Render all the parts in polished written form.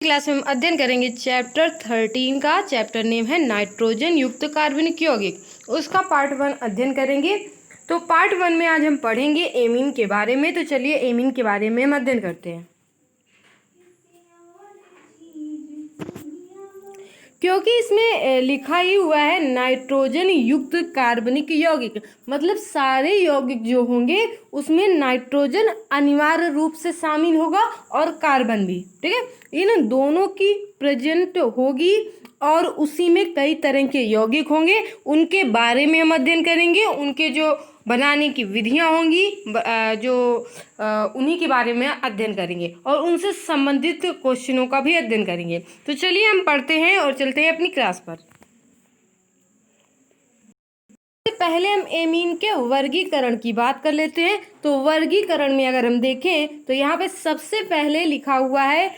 Class में हम अध्ययन करेंगे चैप्टर 13 का। चैप्टर नेम है नाइट्रोजन युक्त कार्बनिक यौगिक। उसका पार्ट 1 अध्ययन करेंगे। तो पार्ट 1 में आज हम पढ़ेंगे एमीन के बारे में। तो चलिए एमीन के बारे में हम अध्ययन करते हैं। क्योंकि इसमें लिखा ही हुआ है नाइट्रोजन युक्त कार्बनिक यौगिक, मतलब सारे यौगिक जो होंगे उसमें नाइट्रोजन अनिवार्य रूप से शामिल होगा और कार्बन भी। ठीक है, इन दोनों की प्रेजेंट होगी और उसी में कई तरह के यौगिक होंगे। उनके बारे में हम अध्ययन करेंगे। उनके जो बनाने की विधियां होंगी जो उन्हीं के बारे में अध्ययन करेंगे और उनसे संबंधित क्वेश्चनों का भी अध्ययन करेंगे। तो चलिए हम पढ़ते हैं और चलते हैं अपनी क्लास पर। पहले हम एमीन के वर्गीकरण की बात कर लेते हैं। तो वर्गीकरण में अगर हम देखें तो यहाँ पे सबसे पहले लिखा हुआ है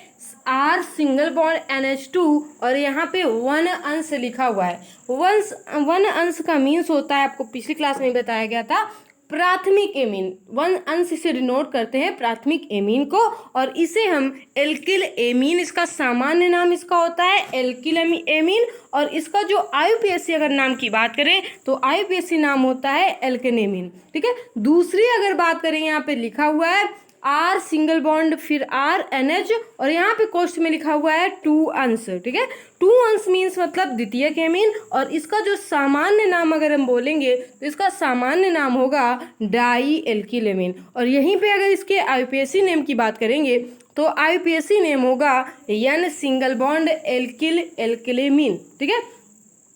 R सिंगल बॉन्ड NH2 और यहाँ पे 1 अंश लिखा हुआ है। 1 अंश का मीन्स होता है, आपको पिछली क्लास में बताया गया था, प्राथमिक एमीन। 1 अंश से डिनोट करते हैं प्राथमिक एमीन को और इसे हम एल्किल एमीन, इसका सामान्य नाम इसका होता है एल्किल एमीन। और इसका जो आईयूपीएसी अगर नाम की बात करें तो आईयूपीएसी नाम होता है एल्केनेमीन। ठीक है, दूसरी अगर बात करें यहाँ पे लिखा हुआ है R सिंगल बॉन्ड फिर R NH और यहाँ पे कोष्ठ में लिखा हुआ है 2 अंश। ठीक है, 2 अंश मीन्स मतलब द्वितीयक एमीन और इसका जो सामान्य नाम अगर हम बोलेंगे तो इसका सामान्य नाम होगा डाई एल्किल एमीन। और यहीं पे अगर इसके आईयूपीएसी नेम की बात करेंगे तो आईयूपीएसी नेम होगा N सिंगल बॉन्ड एल्किल एल्किलेमीन। ठीक है,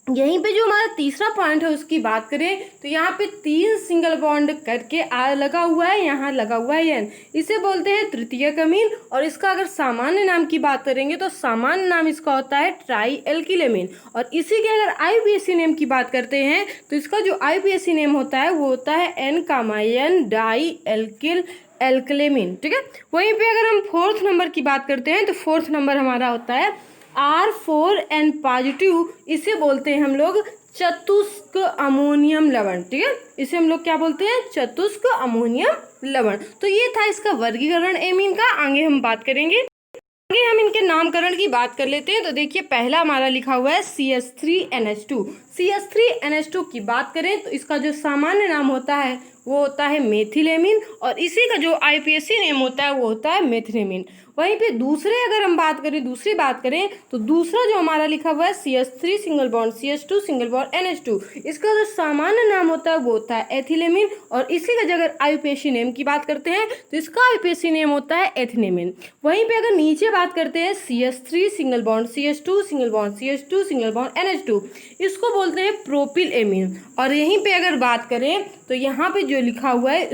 यहीं पे जो हमारा तीसरा पॉइंट है उसकी बात करें तो यहाँ पे 3 सिंगल बॉन्ड करके R लगा हुआ है, यहाँ लगा हुआ है N, इसे बोलते हैं तृतीयक अमीन। और इसका अगर सामान्य नाम की बात करेंगे तो सामान्य नाम इसका होता है ट्राई एल्किल एमीन। और इसी के अगर आईयूपीएसी नेम की बात करते हैं तो इसका जो आईयूपीएसी नेम होता है वो होता है N, डाई एल्किल एल्किलेमीन। ठीक है, वहीं पे अगर हम 4th नंबर की बात करते हैं तो 4th नंबर हमारा होता है R4N पॉजिटिव, इसे बोलते हैं हम लोग चतुष्क अमोनियम लवण। ठीक है, इसे हम लोग क्या बोलते हैं, चतुष्क अमोनियम लवण। तो ये था इसका वर्गीकरण एमीन का। आगे हम बात करेंगे, आगे हम इनके नामकरण की बात कर लेते हैं। तो देखिए पहला हमारा लिखा हुआ है CH3NH2। CH3NH2 की बात करें तो इसका जो सामान्य नाम होता है वो होता है मेथिलेमीन और इसी का जो आईयूपीएसी नेम होता है वो होता है मेथिलेमीन। वहीं पे दूसरी बात करें तो दूसरा जो हमारा लिखा हुआ है CH3 single bond CH2 single bond NH2, इसका जो सामान्य नाम होता है वो होता है एथिलेमीन। और इसी का अगर आईयूपीएसी नेम की बात करते हैं तो इसका आईयूपीएसी नेम होता है एथिनेमीन। वहीं पे अगर नीचे बात करते हैं CH3 single bond CH2 single bond CH2 single bond NH2, इसको बोलते हैं प्रोपिल एमीन। और यहीं पे अगर बात करें तो यहाँ पे जो लिखा हुआ है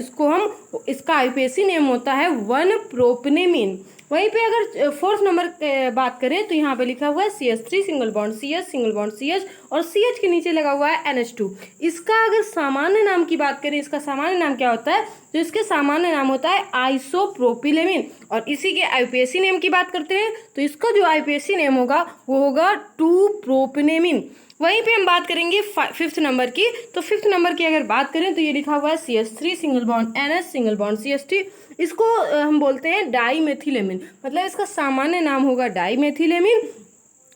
इसका आईयूपीएसी नेम होता है 1 प्रोपनेमीन। वहीं पे अगर 4th नंबर बात करें तो यहाँ पे लिखा हुआ है CH3 single bond CH single bond CH और CH के नीचे लगा हुआ है NH2। इसका अगर सामान्य नाम की बात करें, इसका सामान्य नाम क्या होता है, तो इसके सामान्य नाम होता है आइसोप्रोपिलेमीन। और इसी के आईयूपीएसी नेम की बात करते हैं तो इसका जो आईयूपीएसी नेम होगा वो होगा 2 प्रोपनेमीन। वहीं पे हम बात करेंगे 5th नंबर की। तो 5th नंबर की अगर बात करें तो ये लिखा हुआ है CH3 single bond NH single bond CH3, इसको हम बोलते हैं डाईमेथिलेमीन, मतलब इसका सामान्य नाम होगा डाईमेथिलेमीन।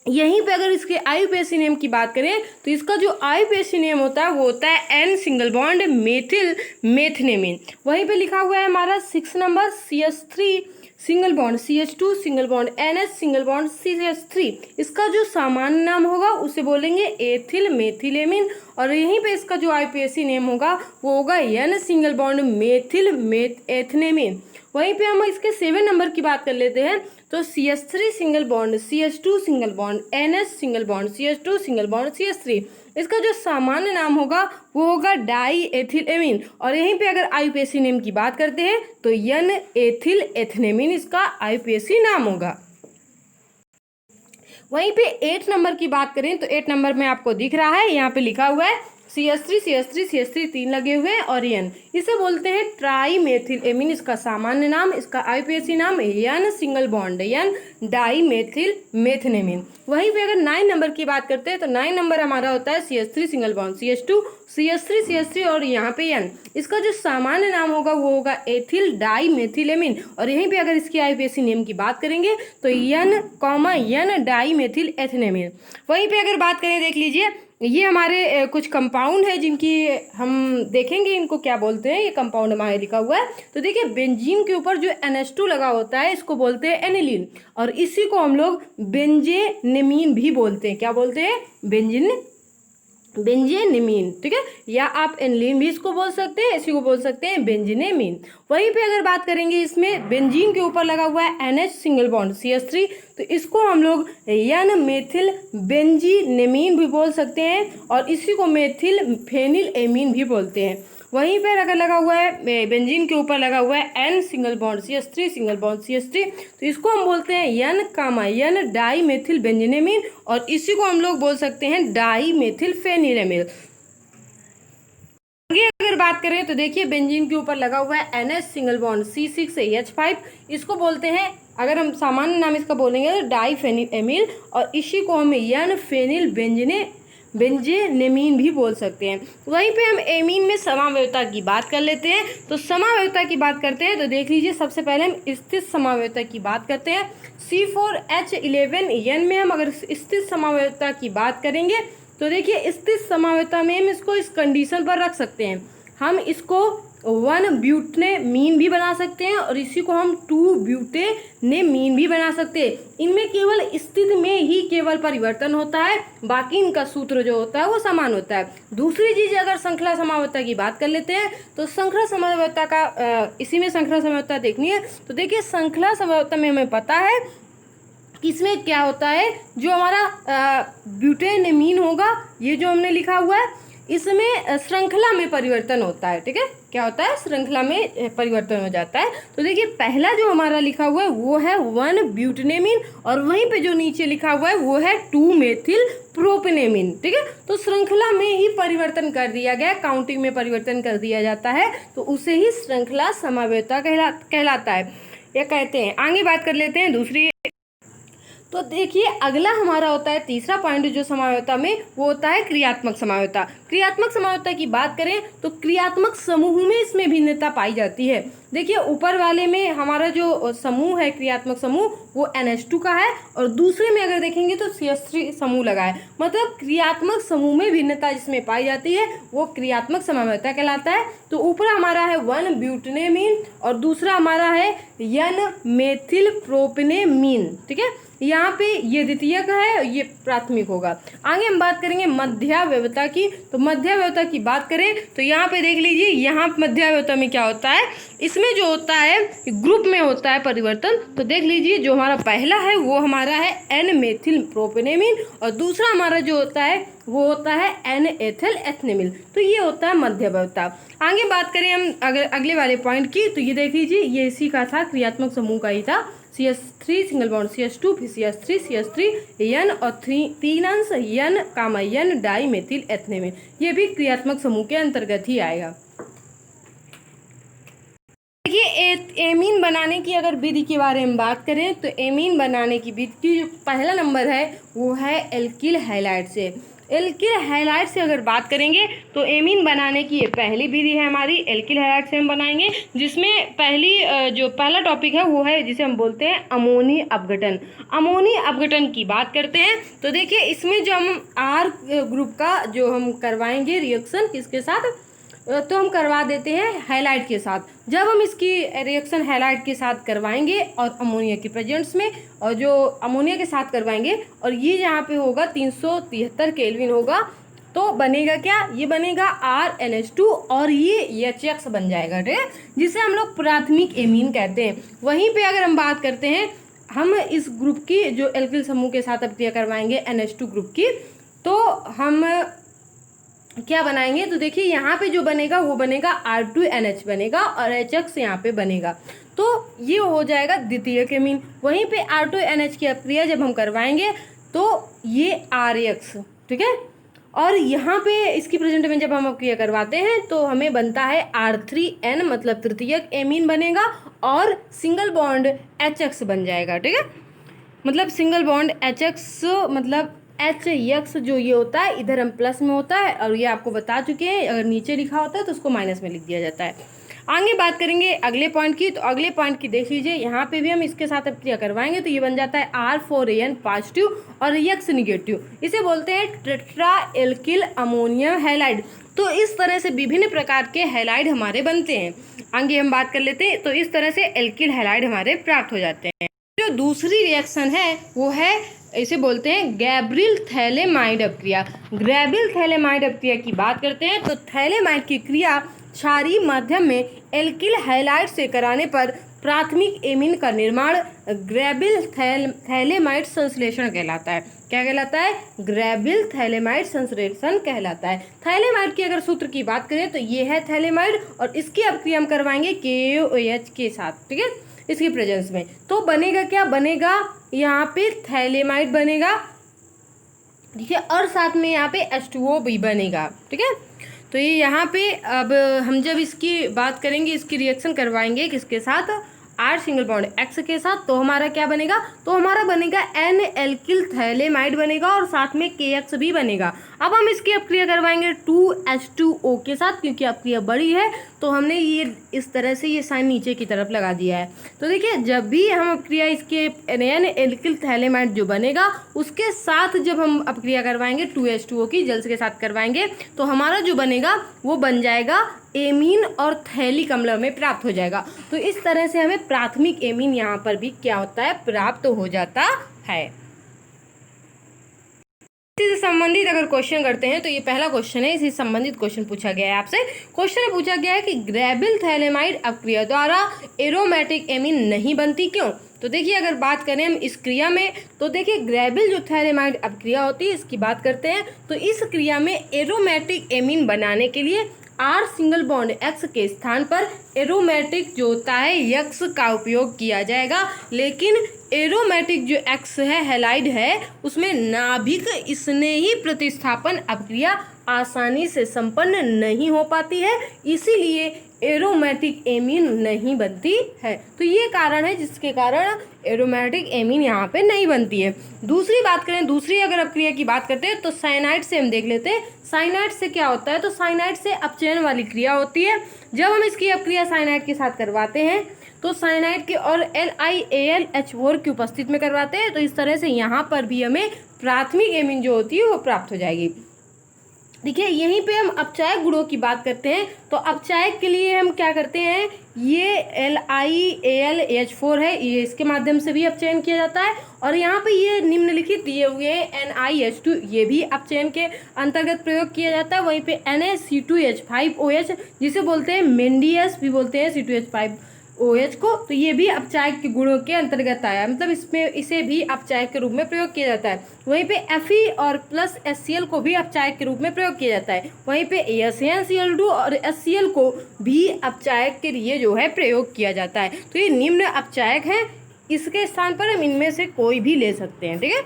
यहीं पे अगर इसके आईयूपीएसी नेम की बात करें तो इसका जो आईयूपीएसी नेम होता है वो होता है N single bond methyl methanamine. वहीं पे लिखा हुआ है हमारा 6 number CH3 single bond CH2 single bond NH single bond CH3, इसका जो सामान्य नाम होगा उसे बोलेंगे एथिल मेथिलेमीन। और यहीं पे इसका जो आईयूपीएसी नेम होगा वो होगा N सिंगल बॉन्ड मेथिल एथनेमीन। वहीं पे हम इसके 7 नंबर की बात कर लेते हैं तो CH3 single bond CH2 single bond NH single bond CH2 single bond CH3, इसका जो सामान्य नाम होगा वो होगा डाई एथिल एमीन। और यहीं पे अगर आईयूपीएसी नेम की बात करते हैं तो N एथिल एथनेमीन इसका आईयूपीएसी नाम होगा। वहीं पे 8 नंबर की बात करें तो 8 नंबर में आपको दिख रहा है, यहाँ पे लिखा हुआ है CH3 तीन लगे हुए हैं और N, इसे बोलते हैं ट्राई मेथिल एमीन। इसका सामान्य नाम, इसका IUPAC नाम N single bond N dimethyl methanamine. वहीं पे अगर 9 नंबर की बात करते हैं तो 9 नंबर हमारा होता है CH3 सिंगल बॉन्ड CH3 और यहाँ पे N, इसका जो सामान्य नाम होगा वो होगा एथिल डाई मेथिलेमीन। और यहीं पे अगर इसकी IUPAC नेम की बात करेंगे तो N डाई मेथिल एथनेमीन। वहीं पे अगर बात करें, देख लीजिए ये हमारे कुछ कंपाउंड है जिनकी हम देखेंगे इनको क्या बोलते हैं। ये कंपाउंड हमारे लिखा हुआ है, तो देखिए बेंजीन के ऊपर जो NH2 लगा होता है इसको बोलते हैं एनिलीन, और इसी को हम लोग बेंजेनेमीन भी बोलते हैं। क्या बोलते हैं? बेंजेनेमीन, ठीक है, या आप एनिलीन भी इसको बोल सकते हैं, इसी को बोल सकते हैं बेंजेनेमीन। वहीं पे अगर बात करेंगे, इसमें बेंजीन के ऊपर लगा हुआ है NH सिंगल बॉन्ड CH3, तो इसको हम लोग N मेथिल बेंजीनेमीन भी बोल सकते हैं, और इसी को मेथिल फेनिल एमीन भी बोलते हैं। वहीं पर अगर लगा हुआ है बेंजीन के ऊपर लगा हुआ है N single bond CH3 single bond CH3, तो इसको हम बोलते हैं N डाई मेथिल बेंजीनेमीन, और इसी को हम लोग बोल सकते हैं डाई मेथिल फेनिलेमिल। आगे अगर बात करें तो देखिए बेंजीन के ऊपर लगा हुआ है NH सिंगल बॉन्ड C6H5, इसको बोलते हैं, अगर हम सामान्य नाम इसका बोलेंगे तो डाई फेनिलेमिल, और इसी को हम N फेनिल बेंजेनेमीन भी बोल सकते हैं। वहीं पे हम एमीन में समावयवता की बात कर लेते हैं। तो समावयवता की बात करते हैं तो देख लीजिए, सबसे पहले हम स्थित समावयवता की बात करते हैं। C4H11N में हम अगर स्थित समावयवता की बात करेंगे तो देखिए स्थित समावयवता में हम इसको इस कंडीशन पर रख सकते हैं, हम इसको 1 ब्यूटेनेमीन भी बना सकते हैं, और इसी को हम 2 ब्यूटेनेमीन भी बना सकते हैं। इनमें केवल स्थिति में ही केवल परिवर्तन होता है, बाकी इनका सूत्र जो होता है वो समान होता है। दूसरी चीज, अगर श्रृंखला समावयवता की बात कर लेते हैं तो श्रृंखला समावयवता का इसी में श्रृंखला समावयवता देखनी है तो देखिए श्रृंखला समावयवता में हमें पता है कि इसमें क्या होता है, जो हमारा ब्यूटेनेमीन होगा, ये जो हमने लिखा हुआ है, इसमें श्रृंखला में परिवर्तन होता है, ठीक है, क्या होता है, श्रृंखला में परिवर्तन हो जाता है। तो देखिए पहला जो हमारा लिखा हुआ है वो है 1 ब्यूटेनेमीन, और वहीं पे जो नीचे लिखा हुआ है वो है 2 मेथिल प्रोपेनेमीन, ठीक है। तो श्रृंखला में ही परिवर्तन कर दिया गया, काउंटिंग में परिवर्तन कर दिया जाता है, तो उसे ही श्रृंखला समावयवता कहलाता है, या कहते हैं। आगे बात कर लेते हैं दूसरी। तो देखिए अगला हमारा होता है तीसरा पॉइंट जो समावयवता में, वो होता है क्रियात्मक समावयवता। क्रियात्मक समावयवता की बात करें तो क्रियात्मक समूह में इसमें भिन्नता पाई जाती है। देखिए ऊपर वाले में हमारा जो समूह है, क्रियात्मक समूह, वो NH2 का है, और दूसरे में अगर देखेंगे तो CH3 समूह लगा है। मतलब क्रियात्मक समूह में भिन्नता जिसमें पाई जाती है वो क्रियात्मक समावयवता कहलाता है। तो ऊपर हमारा है 1 ब्यूटेनेमीन और दूसरा हमारा है N मेथिल प्रोपेनेमीन, ठीक है। यहाँ पे ये द्वितीयक है, ये प्राथमिक होगा। आगे हम बात करेंगे मध्यावयवता की। तो मध्यावयवता की बात करें तो यहाँ पे देख लीजिए, यहाँ मध्यावयवता में क्या होता है, इसमें जो होता है ग्रुप में होता है परिवर्तन। तो देख लीजिए जो हमारा पहला है वो हमारा है N मेथिल प्रोपेनेमीन, और दूसरा हमारा जो होता है वो होता है N एथिल एथनेमिल। तो ये होता है मध्यावयवता। आगे बात करें हम अगर अगले वाले पॉइंट की, तो ये देख लीजिए ये इसी का था, क्रियात्मक समूह का ही था। CH3 सिंगल बॉन्ड CH2, फिर CH3 N और 3 अंश N डाई मेथिल एथनेमीन, ये भी क्रियात्मक समूह के अंतर्गत ही आएगा। देखिए एमीन बनाने की अगर विधि के बारे में बात करें तो एमीन बनाने की विधि की जो पहला नंबर है वो है एल्किल हैलाइड से। एल्किल हैलाइड से अगर बात करेंगे तो एमीन बनाने की ये पहली विधि है हमारी, एल्किल हैलाइड से हम बनाएंगे, जिसमें जो पहला टॉपिक है वो है जिसे हम बोलते हैं अमोनी अपघटन। अमोनी अपघटन की बात करते हैं तो देखिए इसमें जो हम R ग्रुप का जो हम करवाएंगे रिएक्शन किसके साथ, तो हम करवा देते हैं हैलाइड के साथ। जब हम इसकी रिएक्शन हैलाइड के साथ करवाएंगे और अमोनिया के प्रेजेंट्स में, और जो अमोनिया के साथ करवाएंगे, और ये यहाँ पे होगा 373 केल्विन होगा, तो बनेगा क्या, ये बनेगा RNH2 और ये HX बन जाएगा, ठीक है, जिसे हम लोग प्राथमिक एमीन कहते हैं। वहीं पे अगर हम बात करते हैं, हम इस ग्रुप की जो एल्किल समूह के साथ अभिक्रिया करवाएंगे NH2 ग्रुप की, तो हम क्या बनाएंगे, तो देखिए यहाँ पे जो बनेगा वो बनेगा R2NH बनेगा, और HX यहाँ पे बनेगा, तो ये हो जाएगा द्वितीयक एमीन। वहीं पे R2NH की अभिक्रिया जब हम करवाएंगे तो ये RX, ठीक है, और यहाँ पे इसकी प्रेजेंट में जब हम अपक्रिया करवाते हैं तो हमें बनता है R3N, मतलब तृतीयक एमीन बनेगा और सिंगल बॉन्ड HX बन जाएगा। ठीक है, मतलब सिंगल बॉन्ड HX, मतलब HX जो ये होता है इधर हम प्लस में होता है, और ये आपको बता चुके हैं, अगर नीचे लिखा होता है तो उसको माइनस में लिख दिया जाता है। आगे बात करेंगे अगले पॉइंट की, तो अगले पॉइंट की देख लीजिए, यहाँ पे भी हम इसके साथ अपक्रिया करवाएंगे तो ये बन जाता है R4AN पॉजिटिव और X निगेटिव। इसे बोलते हैं टेट्रा एल्किल अमोनियम हैलाइड। तो इस तरह से विभिन्न प्रकार के हैलाइड हमारे बनते हैं। आगे हम बात कर लेते हैं, तो इस तरह से एल्किल हैलाइड हमारे प्राप्त हो जाते हैं। जो दूसरी रिएक्शन है वो है, इसे बोलते हैं गैब्रियल थैलेमाइड अपक्रिया। गैब्रियल थैलेमाइड अपक्रिया की बात करते हैं तो थैलेमाइड की क्रिया क्षारीय माध्यम में एल्किल हैलाइड से कराने पर प्राथमिक एमीन का निर्माण गैब्रियल थैलेमाइड संश्लेषण कहलाता है। क्या कहलाता है? गैब्रियल थैलेमाइड संश्लेषण कहलाता है। थैलेमाइड की अगर सूत्र की बात करें तो ये है थैलेमाइड, और इसकी अपक्रिया हम करवाएंगे KOH के साथ। ठीक है, इसकी प्रेजेंस में तो बनेगा क्या बनेगा, यहाँ पे थैलेमाइड बनेगा। ठीक है, और साथ में यहाँ पे H2O भी बनेगा। ठीक है, तो ये यहाँ पे अब हम जब इसकी बात करेंगे, इसकी रिएक्शन करवाएंगे किसके साथ, R सिंगल बॉन्ड X के साथ, तो हमारा क्या बनेगा, तो हमारा बनेगा N एल्किल थैलेमाइड बनेगा और साथ में KX भी बनेगा। अब हम इसकी अपक्रिया करवाएंगे 2H2O के साथ, क्योंकि अपक्रिया बड़ी है तो हमने ये इस तरह से ये साइन नीचे की तरफ लगा दिया है। तो देखिए, जब भी हम अपक्रिया इसके N एल्किल थैलेमाइड जो बनेगा उसके साथ जब हम अपक्रिया करवाएंगे 2H2O की जल के साथ करवाएंगे तो हमारा जो बनेगा वो बन जाएगा एमीन और थैलिक अम्ल में प्राप्त हो जाएगा। तो इस तरह से हमें प्राथमिक एमीन यहाँ पर भी क्या होता है, प्राप्त हो जाता है। इससे संबंधित अगर क्वेश्चन करते हैं तो ये पहला क्वेश्चन है, इससे संबंधित क्वेश्चन पूछा गया है आपसे। क्वेश्चन में पूछा गया है कि गैब्रियल थैलेमाइड अपक्रिया द्वारा एरोमेटिक एमीन नहीं बनती, क्यों? तो देखिए, अगर बात करें हम इस क्रिया में तो देखिए, गैब्रियल जो थैलेमाइड अपक्रिया होती है इसकी बात करते हैं तो इस क्रिया में एरोमेटिक एमीन बनाने के लिए R सिंगल बॉन्ड X के स्थान पर एरोमेटिक जो होता है X का उपयोग किया जाएगा। लेकिन एरोमेटिक जो X है, हैलाइड है, उसमें नाभिक स्नेही प्रतिस्थापन अपक्रिया आसानी से संपन्न नहीं हो पाती है, इसीलिए एरोमेटिक एमीन नहीं बनती है। तो ये कारण है जिसके कारण एरोमेटिक एमीन यहाँ पे नहीं बनती है। दूसरी बात करें, दूसरी अगर अपक्रिया की बात करते हैं तो साइनाइड से हम देख लेते हैं। साइनाइड से क्या होता है, तो साइनाइड से अपचयन वाली क्रिया होती है। जब हम इसकी अपक्रिया साइनाइड के साथ करवाते हैं तो साइनाइड के और LiAlH4 की उपस्थित में करवाते हैं, तो इस तरह से यहाँ पर भी हमें प्राथमिक एमीन जो होती है वो प्राप्त हो जाएगी। देखिए, यहीं पे हम अपचायक गुणों की बात करते हैं तो अपचायक के लिए हम क्या करते हैं, ये LiAlH4 है, ये इसके माध्यम से भी अपचयन किया जाता है, और यहाँ पे ये निम्नलिखित दिए हुए NiH2 ये भी अपचयन के अंतर्गत प्रयोग किया जाता है। वहीं पे NaC2H5OH जिसे बोलते हैं मेंडियस भी बोलते हैं C2H5OH को, तो ये भी अपचायक के गुणों के अंतर्गत आया, मतलब इसमें इसे भी अपचायक के रूप में प्रयोग किया जाता है। वहीं पे Fe और प्लस HCl को भी अपचायक के रूप में प्रयोग किया जाता है। वहीं पे AsNCl2 और HCl को भी अपचायक के लिए जो है प्रयोग किया जाता है। तो ये निम्न अपचायक हैं, इसके स्थान पर हम इनमें से कोई भी ले सकते हैं। ठीक है,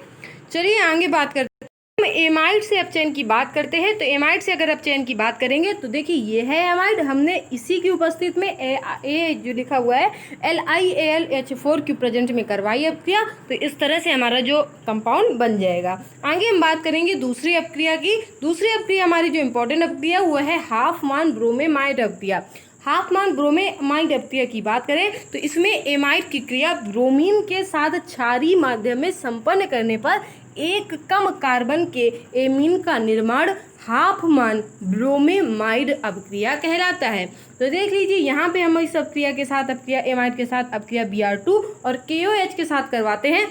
चलिए आगे बात करते हैं। हम एमाइड से अपचयन की बात करते हैं तो एमाइड से अगर अपचयन की बात करेंगे तो देखिए, ये है एमाइड, हमने इसी की उपस्थित में ए जो लिखा हुआ है LiAlH4 की प्रेजेंट में करवाई अपक्रिया, तो इस तरह से हमारा जो कंपाउंड बन जाएगा। आगे हम बात करेंगे दूसरी अपक्रिया की। दूसरी अपक्रिया हमारी जो इंपॉर्टेंट अपक्रिया वो है हाफमान ब्रोमेमाइड अपक्रिया। हाफमान ब्रोमेमाइड अपक्रिया की बात करें तो इसमें एमाइड की क्रिया ब्रोमीन के साथ क्षारीय माध्यम में संपन्न करने पर एक कम कार्बन के एमीन का निर्माण हाफमान ब्रोमेमाइड अपक्रिया कहलाता है। तो देख लीजिए, यहाँ पे हम इस अपक्रिया के साथ अपक्रिया एमाइड के साथ अपक्रिया Br2 और KOH के साथ करवाते हैं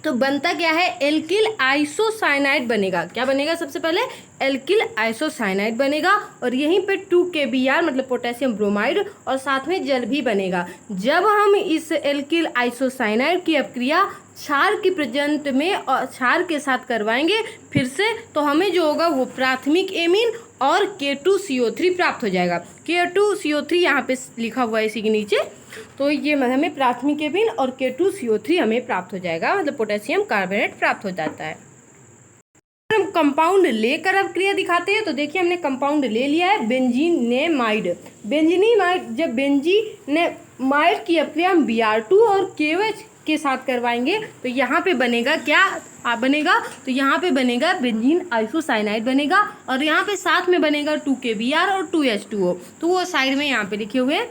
तो बनता क्या है, एल्किल आइसोसाइनाइड बनेगा। क्या बनेगा, सबसे पहले एल्किल आइसोसाइनाइड बनेगा, और यहीं पे 2KBr मतलब पोटेशियम ब्रोमाइड और साथ में जल भी बनेगा। जब हम इस एल्किल आइसोसाइनाइड की अपक्रिया क्षार की प्रेजेंट में और क्षार के साथ करवाएंगे फिर से, तो हमें जो होगा वो प्राथमिक एमीन और K2CO3 प्राप्त हो जाएगा। K2CO3 यहाँ पे लिखा हुआ है इसी के नीचे, तो ये हमें प्राथमिक एमीन और K2CO3 हमें प्राप्त हो जाएगा, मतलब पोटेशियम कार्बोनेट प्राप्त हो जाता है। हम कंपाउंड लेकर अब क्रिया दिखाते हैं। तो देखिए हमने कंपाउंड ले लिया है बेंजीनेमाइड। बेंजीनेमाइड, जब बेंजीनेमाइड की अपक्रिया हम Br2 और KOH के साथ करवाएंगे तो यहाँ पे बनेगा क्या बनेगा, तो यहाँ पे बनेगा बेंजीन आइसोसाइनाइड बनेगा, और यहाँ पे साथ में बनेगा 2KBr और 2H2O, तो वो साइड में यहाँ पे लिखे हुए हैं।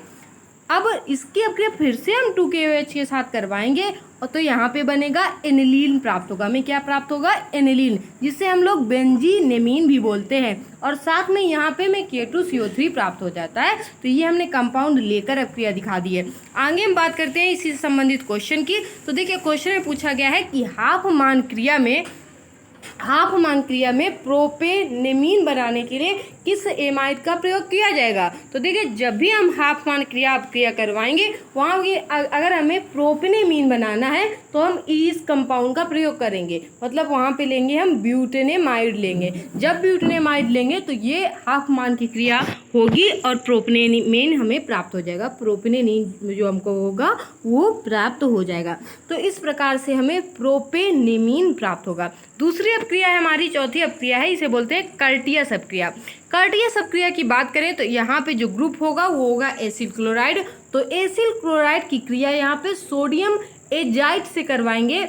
अब इसकी अपक्रिया फिर से हम 2KOH के साथ करवाएंगे और तो यहाँ पे बनेगा एनिलीन प्राप्त होगा। हमें क्या प्राप्त होगा? एनिलीन, जिसे हम लोग बेंजीनेमीन भी बोलते हैं, और साथ में यहाँ पे में K2CO3 प्राप्त हो जाता है। तो ये हमने कंपाउंड लेकर अपक्रिया दिखा दी है। आगे हम बात करते हैं इसी से संबंधित क्वेश्चन की। तो देखिए क्वेश्चन में पूछा गया है कि हाफमान क्रिया में प्रोपेनेमीन बनाने के लिए किस एमाइड का प्रयोग किया जाएगा। तो देखिए जब भी हम हाफमान क्रिया करवाएंगे वहाँ अगर हमें प्रोपेनेमीन बनाना है तो हम इस कंपाउंड का प्रयोग करेंगे, मतलब वहाँ पे लेंगे हम ब्यूटेनेमाइड लेंगे। जब ब्यूटेनेमाइड लेंगे तो ये हाफमान की क्रिया होगी और प्रोपेनेमीन हमें प्राप्त हो जाएगा। प्रोपेनेमीन जो हमको होगा वो प्राप्त हो जाएगा। तो इस प्रकार से हमें प्रोपेनेमीन प्राप्त होगा। दूसरी अपक्रिया है हमारी, चौथी अपक्रिया है, इसे बोलते हैं कर्टियस अपक्रिया। कर्टियस अपक्रिया की बात करें तो यहाँ पे जो ग्रुप होगा वो होगा एसिल क्लोराइड। तो एसिल क्लोराइड की क्रिया यहाँ पे सोडियम एजाइड से करवाएंगे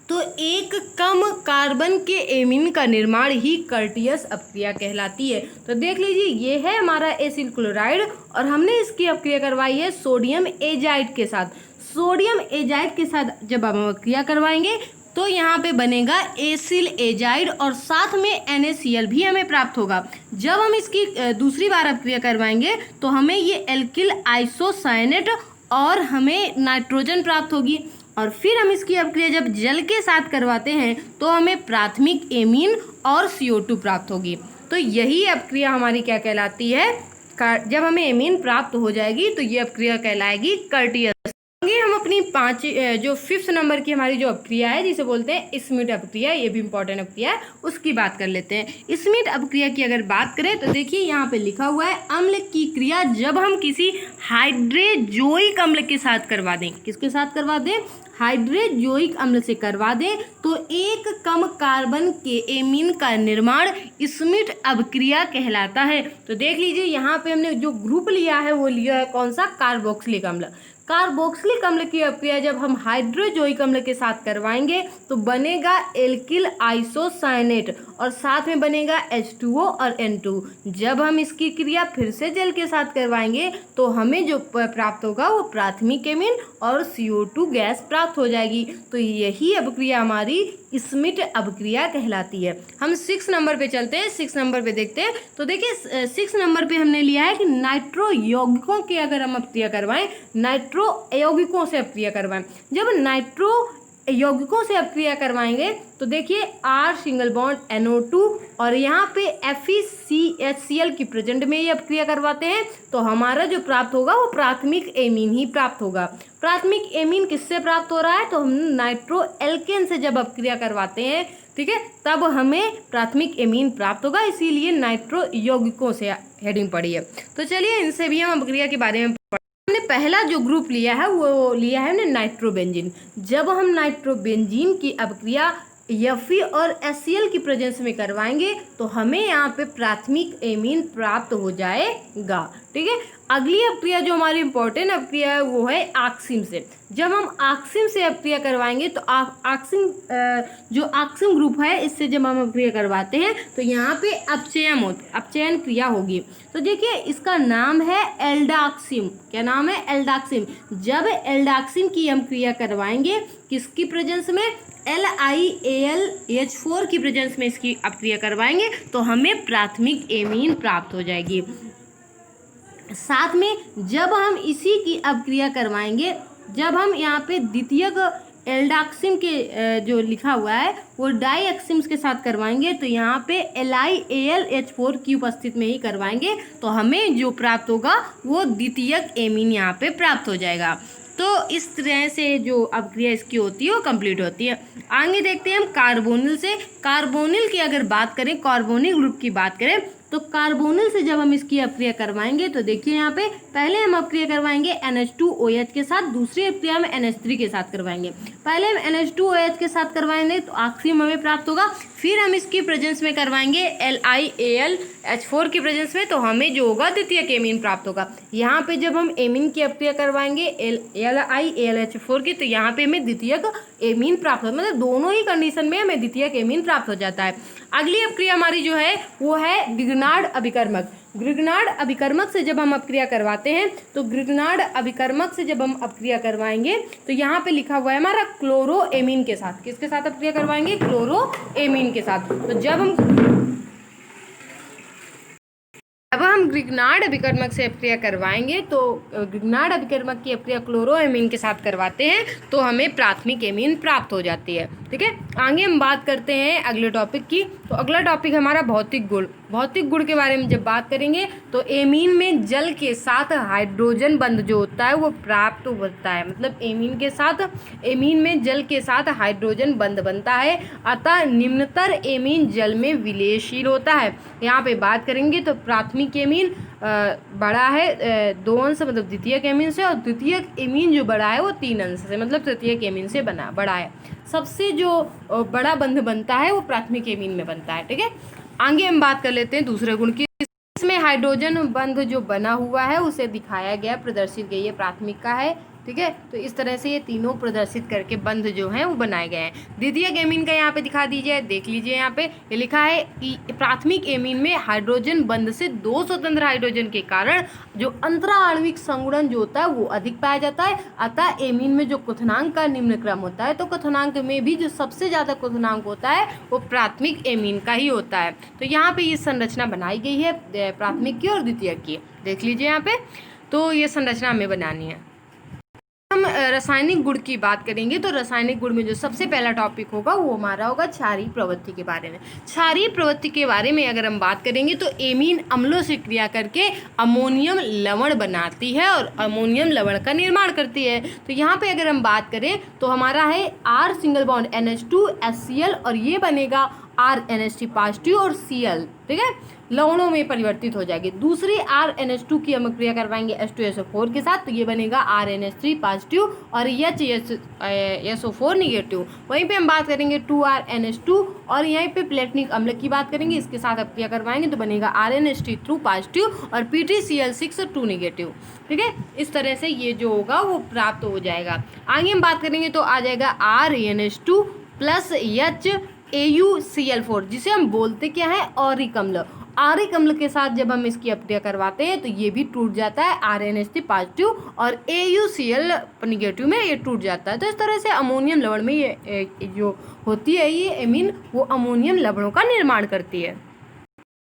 तो एक कम कार्बन के एमीन का निर्माण ही कर्टियस अपक्रिया कहलाती है। तो देख लीजिए ये है हमारा एसिल क्लोराइड और हमने इसकी अपक्रिया करवाई है सोडियम एजाइड के साथ। सोडियम एजाइड के साथ जब हम अपक्रिया करवाएंगे तो यहाँ पे बनेगा एसिल एजाइड और साथ में NaCl भी हमें प्राप्त होगा। जब हम इसकी दूसरी बार अपक्रिया करवाएंगे तो हमें ये एल्किल आइसोसाइनेट और हमें नाइट्रोजन प्राप्त होगी, और फिर हम इसकी अपक्रिया जब जल के साथ करवाते हैं तो हमें प्राथमिक एमीन और CO2 प्राप्त होगी। तो यही अपक्रिया हमारी क्या कहलाती है? जब हमें एमीन प्राप्त हो जाएगी तो ये अपक्रिया कहलाएगी कर्टियस। आगे हम अपनी जो 5th नंबर की हमारी जो अपक्रिया है जिसे बोलते हैं स्मिट अपक्रिया, ये भी इंपॉर्टेंट अपक्रिया है, उसकी बात कर लेते हैं। स्मिट अपक्रिया की अगर बात करें तो देखिए यहाँ पे लिखा हुआ है अम्ल की क्रिया जब हम किसी हाइड्रोजोइक अम्ल के साथ करवा दें। किसके साथ करवा दें? हाइड्रोजोइक अम्ल से करवा दें तो एक कम कार्बन के एमीन का निर्माण स्मिट अपक्रिया कहलाता है। तो देख लीजिए यहाँ पे हमने जो ग्रुप लिया है वो लिया है कौन सा? कार्बोक्सिलिक अम्ल। कार्बोक्सिलिक अम्ल की अपक्रिया जब हम हाइड्रोजोइक अम्ल के साथ करवाएंगे तो बनेगा एल्किल आइसोसाइनेट और साथ में बनेगा H2O और N2। जब हम इसकी क्रिया फिर से जल के साथ करवाएंगे तो हमें जो प्राप्त होगा वो प्राथमिक एमीन और CO2 गैस प्राप्त हो जाएगी। तो यही अपक्रिया हमारी स्मिट अपक्रिया कहलाती है। हम 6 नंबर पे चलते हैं, 6 नंबर पे देखते हैं। तो देखिए 6 नंबर पे हमने लिया है कि नाइट्रो यौगिकों की अगर हम अपक्रिया करवाएं, नाइट्रो यौगिकों से अपक्रिया करवाएं। जब नाइट्रो यौगिकों से अपक्रिया करवाएंगे तो देखिए R सिंगल बॉन्ड NO2 और यहाँ पे FeCHCl की प्रेजेंट में ये अपक्रिया करवाते हैं तो हमारा जो प्राप्त होगा वो प्राथमिक एमीन ही प्राप्त होगा। प्राथमिक एमीन किससे प्राप्त हो रहा है? तो हम नाइट्रो एल्केन से जब अपक्रिया करवाते हैं, ठीक है, तब हमें प्राथमिक एमीन प्राप्त होगा, इसीलिए नाइट्रो यौगिकों से हेडिंग पड़ी है। तो चलिए इनसे भी हम अपक्रिया के बारे में हमने पहला जो ग्रुप लिया है वो लिया है हमने नाइट्रोबेंजीन। जब हम नाइट्रोबेंजीन की अपक्रिया Fe और HCl की प्रेजेंस में करवाएंगे तो हमें यहाँ पे प्राथमिक एमीन प्राप्त हो जाएगा। ठीक है, अगली अपक्रिया जो हमारी इंपॉर्टेंट अपक्रिया है वो है ऑक्सिम से। जब हम ऑक्सिम से अपक्रिया करवाएंगे तो जो ऑक्सिम ग्रुप है इससे जब हम अपक्रिया करवाते हैं तो यहाँ पे अपचयन क्रिया होगी। तो देखिए इसका नाम है एल्डाक्सिम। क्या नाम है? एल्डाक्सिम। जब एल्डाक्सिम की हम क्रिया करवाएंगे किसकी प्रेजेंस में? LiAlH4 की प्रेजेंस में इसकी अपक्रिया करवाएंगे तो हमें प्राथमिक एमीन प्राप्त हो जाएगी। साथ में जब हम इसी की अपक्रिया करवाएंगे, जब हम यहाँ पे द्वितीयक एल्डाक्सिम के जो लिखा हुआ है वो डाईएक्सिम्स के साथ करवाएंगे तो यहाँ पे LiAlH4 की उपस्थिति में ही करवाएंगे तो हमें जो प्राप्त होगा वो द्वितीयक एमीन यहाँ पे प्राप्त हो जाएगा। तो इस तरह से जो अपक्रिया इसकी होती है वो कंप्लीट होती है। आगे देखते हैं हम कार्बोनिल से। कार्बोनिल की अगर बात करें, कार्बोनिल ग्रुप की बात करें तो कार्बोनिल से जब हम इसकी अपक्रिया करवाएंगे तो देखिए यहाँ पे पहले हम अपक्रिया करवाएंगे NH2OH के साथ, दूसरी अपक्रिया में NH3 के साथ करवाएंगे। पहले हम NH2OH के साथ करवाएंगे तो ऑक्सीजन हमें प्राप्त होगा, फिर हम इसकी प्रेजेंस में करवाएंगे LiAlH4 की प्रेजेंस में, तो हमें जो होगा द्वितीयक एमीन प्राप्त होगा। यहाँ पे जब हम एमीन की अपक्रिया करवाएंगे LiAlH4 की, तो यहाँ पे हमें द्वितीयक एमीन प्राप्त होगा, मतलब दोनों ही कंडीशन में हमें द्वितीयक एमीन प्राप्त हो जाता है। अगली अपक्रिया हमारी जो है वो है ग्रिग्नार्ड अभिकर्मक। ग्रिग्नार्ड अभिकर्मक से जब हम अपक्रिया करवाते हैं तो ग्रिग्नार्ड अभिकर्मक से जब हम अपक्रिया करवाएंगे तो यहाँ पे लिखा हुआ है हमारा क्लोरोएमीन के साथ। किसके साथ अपक्रिया करवाएंगे? क्लोरोएमीन के साथ। तो जब हम ग्रिग्नार्ड अभिकर्मक से अपक्रिया करवाएंगे तो ग्रिग्नार्ड अभिकर्मक की अपक्रिया क्लोरोएमीन के साथ करवाते हैं तो हमें प्राथमिक एमीन प्राप्त हो जाती है। ठीक है, आगे हम बात करते हैं अगले टॉपिक की। तो अगला टॉपिक हमारा भौतिक गुण। भौतिक गुण के बारे में जब बात करेंगे तो एमीन में जल के साथ हाइड्रोजन बंध जो होता है वो प्राप्त होता है, मतलब एमीन में जल के साथ हाइड्रोजन बंध बनता है, अतः निम्नतर एमीन जल में विलयशील होता है। यहाँ पे बात करेंगे तो प्राथमिक एमीन बड़ा है 2 अंश मतलब द्वितीयक एमीन से, और द्वितीयक एमीन जो बड़ा है वो 3 अंश से मतलब तृतीयक एमीन से बड़ा है। सबसे जो बड़ा बंध बनता है वो प्राथमिक एमीन में बनता है। ठीक है, आगे हम बात कर लेते हैं दूसरे गुण की। इसमें हाइड्रोजन बंध जो बना हुआ है उसे दिखाया गया, प्रदर्शित गई है, प्राथमिक का है। ठीक है, तो इस तरह से ये तीनों प्रदर्शित करके बंध जो हैं वो बनाए गए हैं। द्वितीयक एमीन का यहाँ पे दिखा दीजिए, देख लीजिए यहाँ पे ये लिखा है कि प्राथमिक एमीन में हाइड्रोजन बंध से 2 स्वतंत्र हाइड्रोजन के कारण जो अंतरा आणविक संगुणन जो होता है वो अधिक पाया जाता है, अतः एमीन में जो क्वथनांक का निम्न क्रम होता है तो क्वथनांक में भी जो सबसे ज़्यादा क्वथनांक होता है वो प्राथमिक एमीन का ही होता है। तो यहाँ पे ये संरचना बनाई गई है प्राथमिक की और द्वितीयक की, देख लीजिए यहाँ पे। तो ये संरचना हमें बनानी है। हम रासायनिक गुण की बात करेंगे तो रासायनिक गुण में जो सबसे पहला टॉपिक होगा वो हमारा होगा क्षारीय प्रवृत्ति के बारे में। क्षारीय प्रवृत्ति के बारे में अगर हम बात करेंगे तो एमीन अम्लों से क्रिया करके अमोनियम लवण बनाती है और अमोनियम लवण का निर्माण करती है। तो यहाँ पे अगर हम बात करें तो हमारा है R सिंगल बॉन्ड NH2HCl और ये बनेगा RNH3 पॉजिटिव और Cl। ठीक है, लवणों में परिवर्तित हो जाएगी। दूसरी RNH2 की हम क्रिया करवाएंगे H2SO4 के साथ, तो ये बनेगा RNH3 पॉजिटिव और HSO4 निगेटिव। वहीं पे हम बात करेंगे 2RNH2 और यहीं पे प्लेटनिक अम्ल की बात करेंगे, इसके साथ अब क्रिया करवाएंगे तो बनेगा RNH3 पॉजिटिव और PTCl6 निगेटिव। ठीक है, इस तरह से ये जो होगा वो प्राप्त हो जाएगा। आगे हम बात करेंगे तो आ जाएगा RNH2 प्लस HAuCl4 जिसे हम बोलते क्या है ऑरिक अम्ल। आरिक अम्ल के साथ जब हम इसकी अपक्रिया करवाते हैं तो ये भी टूट जाता है RNH3 पॉजिटिव और AuCl निगेटिव में ये टूट जाता है। तो इस तरह से अमोनियम लवण में ये जो होती है ये एमीन वो अमोनियम लवणों का निर्माण करती है।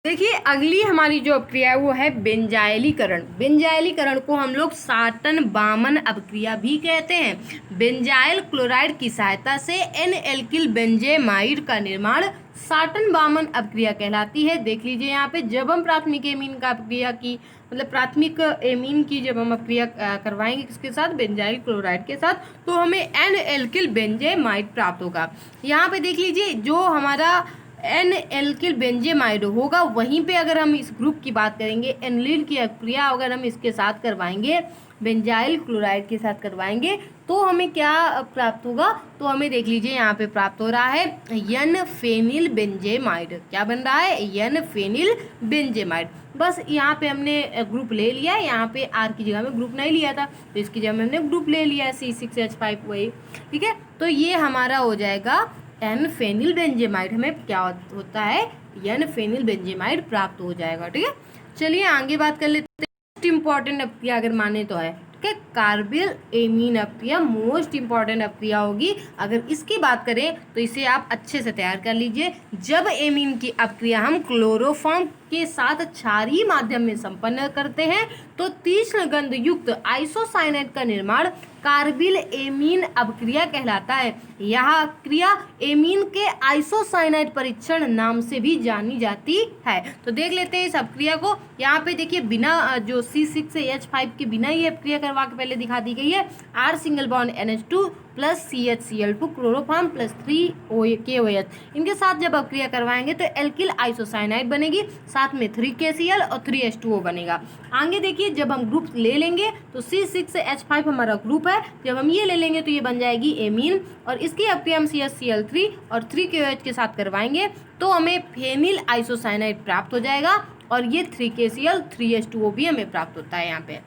देखिए अगली हमारी जो अपक्रिया है वो है बेंजाइलीकरण। बेंजाइलीकरण को हम लोग साटन बामन अपक्रिया भी कहते हैं। बेंजाइल क्लोराइड की सहायता से N-एल्किल बेंजेमाइड का निर्माण साटन बामन अपक्रिया कहलाती है। देख लीजिए यहाँ पे जब हम प्राथमिक एमीन का अपक्रिया की मतलब प्राथमिक एमीन की जब हम अपक्रिया करवाएंगे किसके साथ? बेंजाइल क्लोराइड के साथ, तो हमें N-एल्किल बेंजेमाइड प्राप्त होगा। यहाँ पे देख लीजिए जो हमारा N-एल्किल बेंजेमाइड होगा वहीं पे अगर हम इस ग्रुप की बात करेंगे एनिलीन की अपक्रिया अगर हम इसके साथ करवाएंगे बेंजाइल क्लोराइड के साथ करवाएंगे तो हमें क्या प्राप्त होगा? तो हमें देख लीजिए यहाँ पे प्राप्त हो रहा है N-फेनिल बेंजेमाइड। क्या बन रहा है? N-फेनिल बेंजेमाइड। बस यहाँ पे हमने ग्रुप ले लिया है, यहाँ पे R की जगह में ग्रुप नहीं लिया था तो इसकी जगह में हमने ग्रुप ले लिया है C6H5 वही। ठीक है, तो ये हमारा हो जाएगा N-फेनिल बेंजेमाइड। हमें क्या होता है? N-फेनिल बेंजेमाइड प्राप्त हो जाएगा। ठीक है, चलिए आगे बात कर लेते हैं। मोस्ट इम्पॉर्टेंट अपक्रिया अगर माने तो है ठीक है कार्बिल एमीन अपक्रिया मोस्ट इम्पॉर्टेंट अपक्रिया होगी। अगर इसकी बात करें तो इसे आप अच्छे से तैयार कर लीजिए। जब एमीन की अपक्रिया हम क्लोरोफॉर्म के साथ क्षारीय माध्यम में संपन्न करते हैं तो तीक्ष्ण गंध युक्त आइसोसाइनेट का निर्माण कार्बिल एमीन अपक्रिया कहलाता है। यह क्रिया एमीन के आइसोसाइनाइड परीक्षण नाम से भी जानी जाती है। तो देख लेते हैं इस अपक्रिया को। यहाँ पे देखिए बिना जो C6H5 के बिना ये अपक्रिया करवा के पहले दिखा दी गई है। R single bond NH2 plus CHCl2 chloroform plus 3KOH। इनके साथ जब अपक्रिया करवाएंगे तो एल्किल आइसोसाइनाइड बनेगी, साथ में 3KCl और 3H2O बनेगा। आगे देखिए, जब हम ग्रुप ले लेंगे तो C6H5 हमारा ग्रुप है, जब हम ये ले लेंगे तो ये बन जाएगी एमीन, और इसकी अपक्रिया हम CHCl3 और 3KOH के साथ करवाएंगे तो हमें फेनिल आइसोसाइनाइड प्राप्त हो जाएगा, और ये 3KCl 3H2O भी हमें प्राप्त होता है। यहाँ पे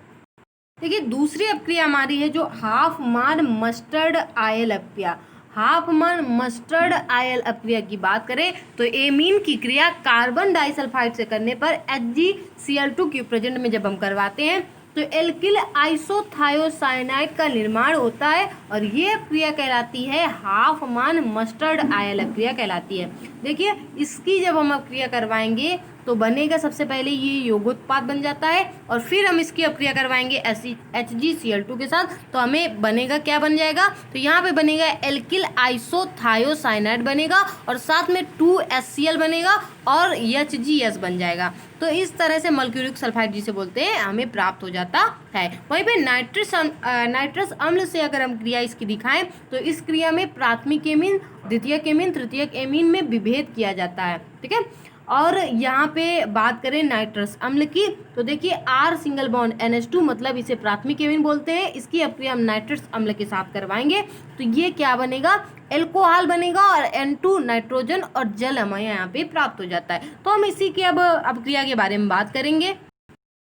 देखिए दूसरी अपक्रिया हमारी है जो हाफमान मस्टर्ड आयल अपक्रिया। हाफमान मस्टर्ड आयल अपक्रिया की बात करें तो एमीन की क्रिया कार्बन डाइसल्फाइड से करने पर HgCl2 के प्रेजेंट में जब हम करवाते हैं तो एल्किल आइसोथायोसाइनाइड का निर्माण होता है, और ये अपक्रिया कहलाती है हाफमान मस्टर्ड आयल अपक्रिया कहलाती है। देखिए इसकी जब हम अपक्रिया करवाएंगे तो बनेगा, सबसे पहले ये योगोत्पाद बन जाता है, और फिर हम इसकी अपक्रिया करवाएंगे HgCl2 के साथ तो हमें बनेगा, क्या बन जाएगा, तो यहाँ पे बनेगा एल्किल आइसोथायोसाइनाइड बनेगा, और साथ में 2HCl बनेगा और HgS बन जाएगा। तो इस तरह से मर्क्यूरिक सल्फाइड जिसे बोलते हैं हमें प्राप्त हो जाता है। वहीं पे नाइट्रस अम्ल से अगर हम क्रिया इसकी दिखाएं तो इस क्रिया में प्राथमिक एमीन, द्वितीयक एमीन, तृतीयक एमीन में विभेद किया जाता है। ठीक है, और यहाँ पे बात करें नाइट्रस अम्ल की तो देखिए R सिंगल बॉन्ड NH2 मतलब इसे प्राथमिक एमीन बोलते हैं, इसकी अपक्रिया हम नाइट्रस अम्ल के साथ करवाएंगे तो ये क्या बनेगा, एल्कोहल बनेगा, और N2 नाइट्रोजन और जल हमें यहाँ पे प्राप्त हो जाता है। तो हम इसी की अब अपक्रिया के बारे में बात करेंगे।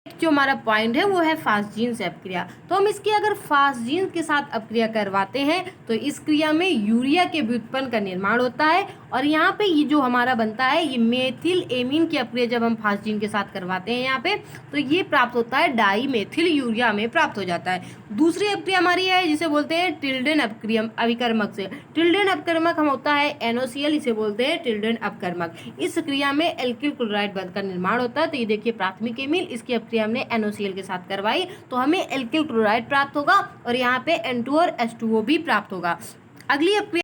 जो हमारा पॉइंट है वो है फास्जीन से अपक्रिया। तो हम इसकी अगर फास्जीन के साथ अपक्रिया करवाते हैं तो इस क्रिया में यूरिया के व्युत्पन्न का निर्माण होता है, और यहाँ पे ये जो हमारा बनता है ये मेथिल एमीन की अपक्रिया जब हम फास्जीन के साथ करवाते हैं यहाँ पे तो ये प्राप्त होता है डाई मेथिल यूरिया में प्राप्त हो जाता है। दूसरी अपक्रिया हमारी है जिसे बोलते हैं टिल्डेन अपक्रिया अभिकर्मक से। टिल्डेन अपकर्मक हम होता है NOCl, इसे बोलते हैं टिल्डेन अपकर्मक। इस क्रिया में एल्किल क्लोराइड का निर्माण होता है। तो ये देखिए प्राथमिक एमीन, इसकी अपक्रिया हमने NOCl के साथ करवाई तो हमें एल्किल क्लोराइड प्राप्त होगा, और यहाँ पे N2 और H2O भी प्राप्त होगा। अगली अपक्रिया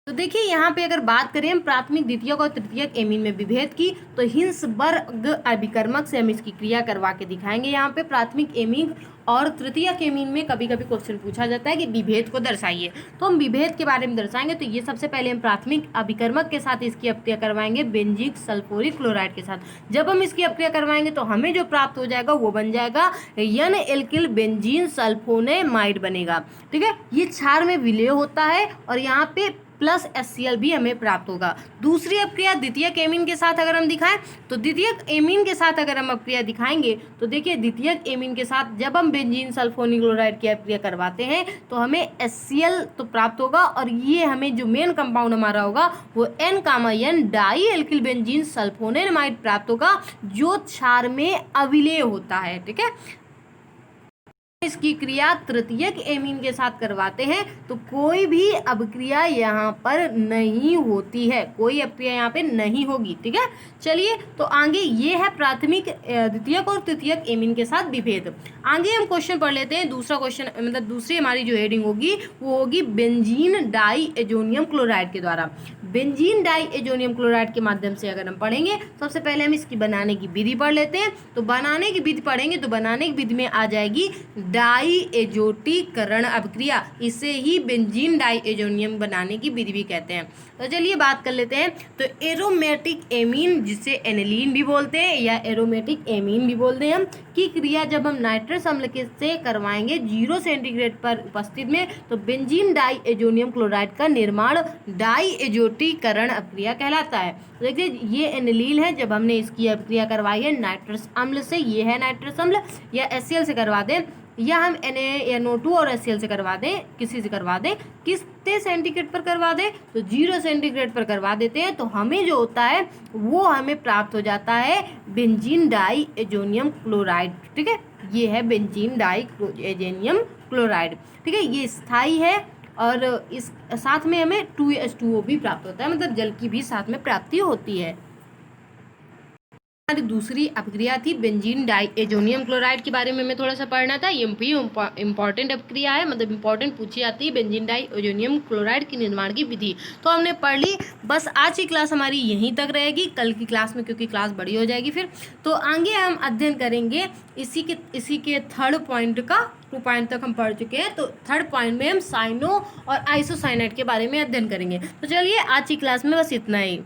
तो देखिए यहाँ पे अगर बात करें हम प्राथमिक, द्वितीयक और तृतीयक एमीन में विभेद की तो हिंसबर्ग अभिकर्मक से हम इसकी क्रिया करवा के दिखाएंगे। यहाँ पे प्राथमिक एमीन और तृतीयक एमीन में कभी कभी क्वेश्चन पूछा जाता है कि विभेद को दर्शाइए, तो हम विभेद के बारे में दर्शाएंगे। तो ये सबसे पहले हम प्राथमिक अभिकर्मक के साथ इसकी अपक्रिया करवाएंगे बेंजीक सल्फ्यूरिक क्लोराइड के साथ। जब हम इसकी अपक्रिया करवाएंगे तो हमें जो प्राप्त हो जाएगा वो बन जाएगा N एल्किल बेंजीन सल्फोनेमाइड बनेगा। ठीक है, ये क्षार में विलय होता है और यहाँ पे प्लस HCl भी हमें प्राप्त होगा। दूसरी अपक्रिया द्वितीयक एमीन के साथ अगर हम दिखाएं तो द्वितीयक एमीन के साथ अगर हम अपक्रिया दिखाएंगे तो देखिए द्वितीयक एमीन के साथ जब हम बेंजीन सल्फोनिक क्लोराइड की अपक्रिया करवाते हैं तो हमें HCl तो प्राप्त होगा, और ये हमें जो मेन कंपाउंड हमारा होगा वो N di alkyl benzene sulphonamide प्राप्त होगा जो क्षार में अविलेय होता है। ठीक है, इसकी क्रिया तृतीयक एमीन के साथ करवाते हैं तो कोई भी अपक्रिया यहाँ पर नहीं होती है, कोई अपक्रिया यहाँ पे नहीं होगी। ठीक है, चलिए तो आगे ये है प्राथमिक, द्वितीयक और तृतीयक एमीन के साथ विभेद। आगे हम क्वेश्चन पढ़ लेते हैं। दूसरा क्वेश्चन मतलब दूसरी हमारी जो हेडिंग होगी वो होगी बेंजीन डाई एजोनियम क्लोराइड के द्वारा। बेंजीन डाई एजोनियम क्लोराइड के माध्यम से अगर हम पढ़ेंगे, सबसे पहले हम इसकी बनाने की विधि पढ़ लेते हैं। तो बनाने की विधि पढ़ेंगे तो बनाने की विधि में आ जाएगी डाई एजोटीकरण अपक्रिया, इसे ही बेंजीन डाई एजोनियम बनाने की विधि भी कहते हैं। तो चलिए बात कर लेते हैं। तो एरोमेटिक एमीन जिसे एनिलीन भी बोलते हैं या एरोमेटिक एमीन भी बोलते हैं हम, की क्रिया जब हम नाइट्रस अम्ल के से करवाएंगे 0 सेंटीग्रेड पर उपस्थित में तो बेंजीन डाई एजोनियम क्लोराइड का निर्माण डाई एजोटीकरण अपक्रिया कहलाता है। देखिए ये एनिलीन है, जब हमने इसकी अपक्रिया करवाई है नाइट्रस अम्ल से, ये है नाइट्रस अम्ल, या HCl से करवा दें या हम NaNO2 और HCl से करवा दें, किसी से करवा दें, कितने सेंटीग्रेड पर करवा दें तो 0 सेंटीग्रेड पर करवा देते हैं तो हमें जो होता है वो हमें प्राप्त हो जाता है बेंजीन डाई एजोनियम क्लोराइड। ठीक है, ये है बेंजीन डाई एजोनियम क्लोराइड। ठीक है, ये स्थायी है और इस साथ में हमें 2H2O भी प्राप्त होता है, मतलब जल की भी साथ में प्राप्ति होती है। हमारी दूसरी अपक्रिया थी बेंजीन डाई एजोनियम क्लोराइड के बारे में हमें थोड़ा सा पढ़ना था। ये इंपॉर्टेंट अपक्रिया है, मतलब इंपॉर्टेंट पूछी जाती है बेंजीन डाई एजोनियम क्लोराइड के निर्माण की विधि। तो हमने पढ़ ली। बस आज की क्लास हमारी यहीं तक रहेगी, कल की क्लास में क्योंकि क्लास बड़ी हो जाएगी फिर, तो आगे हम अध्ययन करेंगे इसी के थर्ड पॉइंट का। 2 पॉइंट तक हम पढ़ चुके हैं, तो थर्ड पॉइंट में हम साइनो और आइसोसाइनाइड के बारे में अध्ययन करेंगे। तो चलिए आज की क्लास में बस इतना ही।